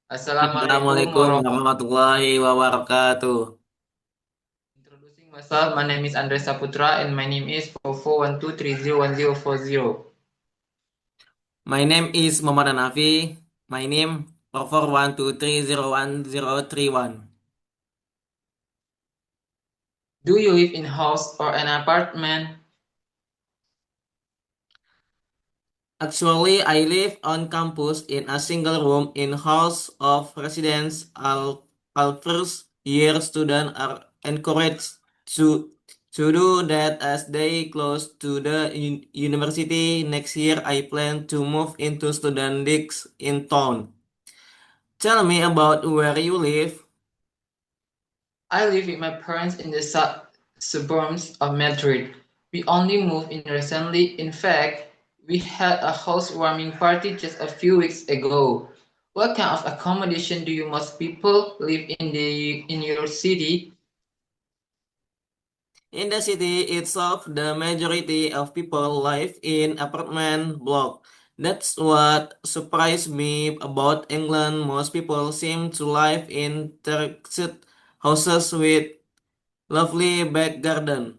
Assalamualaikum Assalamualaikum warahmatullahi warahmatullahi wabarakatuh. Introducing myself, my name is Andre Saputra and my name is 4412301040. My name is Muhammad Hanafi. My name 4412301031. Do you live in house or an apartment? Actually, I live on campus in a single room in house of residence. All first year students are encouraged to do that as they close to the university. Next year, I plan to move into student digs in town. Tell me about where you live. I live with my parents in the suburbs of Madrid. We only moved in recently. In fact, we had a housewarming party just a few weeks ago. What kind of accommodation do you most people live in your city? In the city itself, the majority of people live in apartment block. That's what surprised me about England. Most people seem to live in terraced houses with lovely back garden.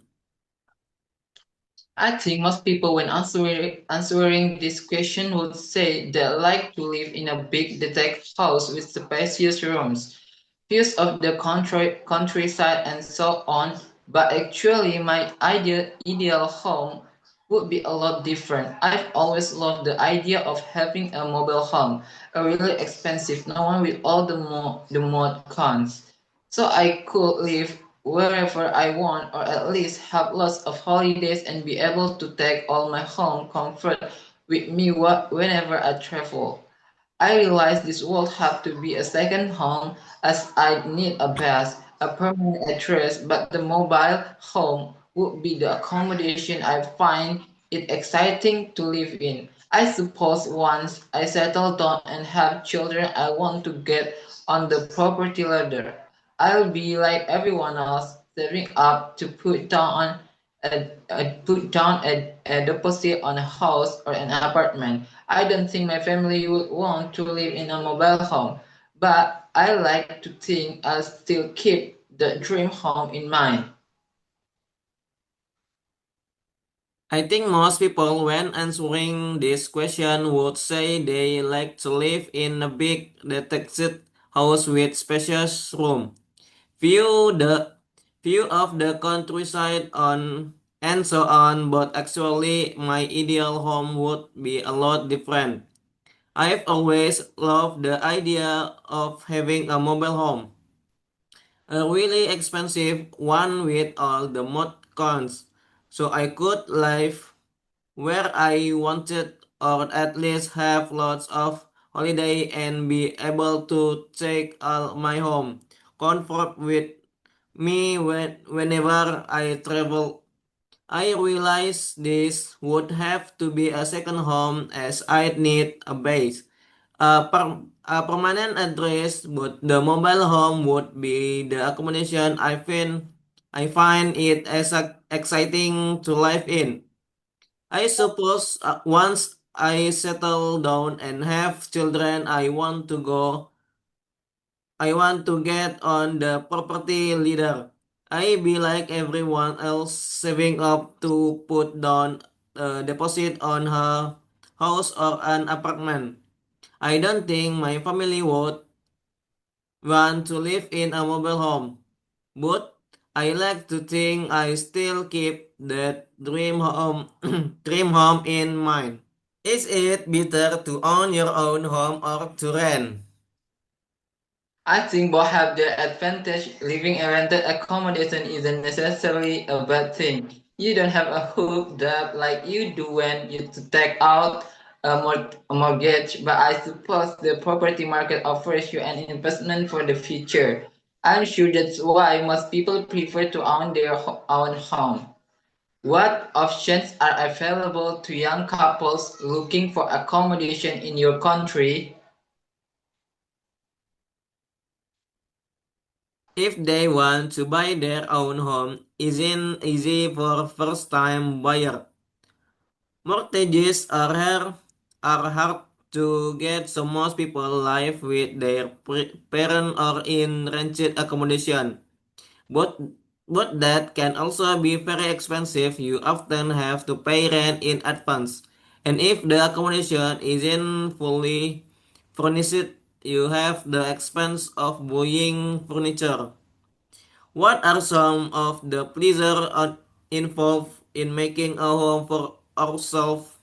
I think most people, when answering this question, would say they like to live in a big detached house with spacious rooms, views of the countryside, and so on. But actually, my ideal home would be a lot different. I've always loved the idea of having a mobile home, a really expensive, no one with all the mod cons. So I could live wherever I want, or at least have lots of holidays and be able to take all my home comfort with me whenever I travel. I realize this would have to be a second home as I need a base, a permanent address, but the mobile home would be the accommodation I find it exciting to live in. I suppose once I settle down and have children, I want to get on the property ladder. I'll be like everyone else, saving up to put down a deposit on a house or an apartment. I don't think my family would want to live in a mobile home, but I like to think I'll still keep the dream home in mind. I think most people, when answering this question, would say they like to live in a big detached house with spacious room. View the view of the countryside on and so on, but actually my ideal home would be a lot different. I've always loved the idea of having a mobile home, a really expensive one with all the mod cons, so I could live where I wanted or at least have lots of holiday and be able to take all my home comfort with me whenever I travel. I realize this would have to be a second home as I'd need a base, a permanent address, but the mobile home would be the accommodation I find it as exciting to live in. I suppose once I settle down and have children, I want to get on the property ladder. I be like everyone else saving up to put down a deposit on her house or an apartment. I don't think my family would want to live in a mobile home, but I like to think I still keep that dream home dream home in mind. Is it better to own your own home or to rent? I think both have their advantage. Living in rented accommodation isn't necessarily a bad thing. You don't have a hoop debt like you do when you take out a mortgage, but I suppose the property market offers you an investment for the future. I'm sure that's why most people prefer to own their own home. What options are available to young couples looking for accommodation in your country? If they want to buy their own home, isn't easy for first-time buyer. Mortgages are hard to get, so most people live with their parent or in rented accommodation. But but that can also be very expensive. You often have to pay rent in advance. And if the accommodation isn't fully furnished, you have the expense of buying furniture. What are some of the pleasures involved in making a home for ourselves?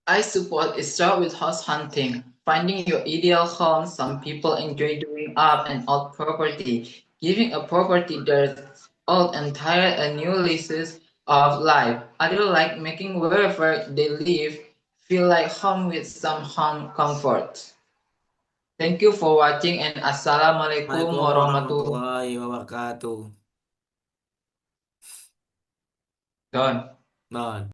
I support start with house hunting, finding your ideal home. Some people enjoy doing up and out property, giving a property that's old entire a new leases of life. Others like making wherever they live feel like home with some home comfort. Thank you for watching and assalamualaikum Assalamualaikum warahmatullahi warahmatullahi wabarakatuh. wabarakatuh. Nah,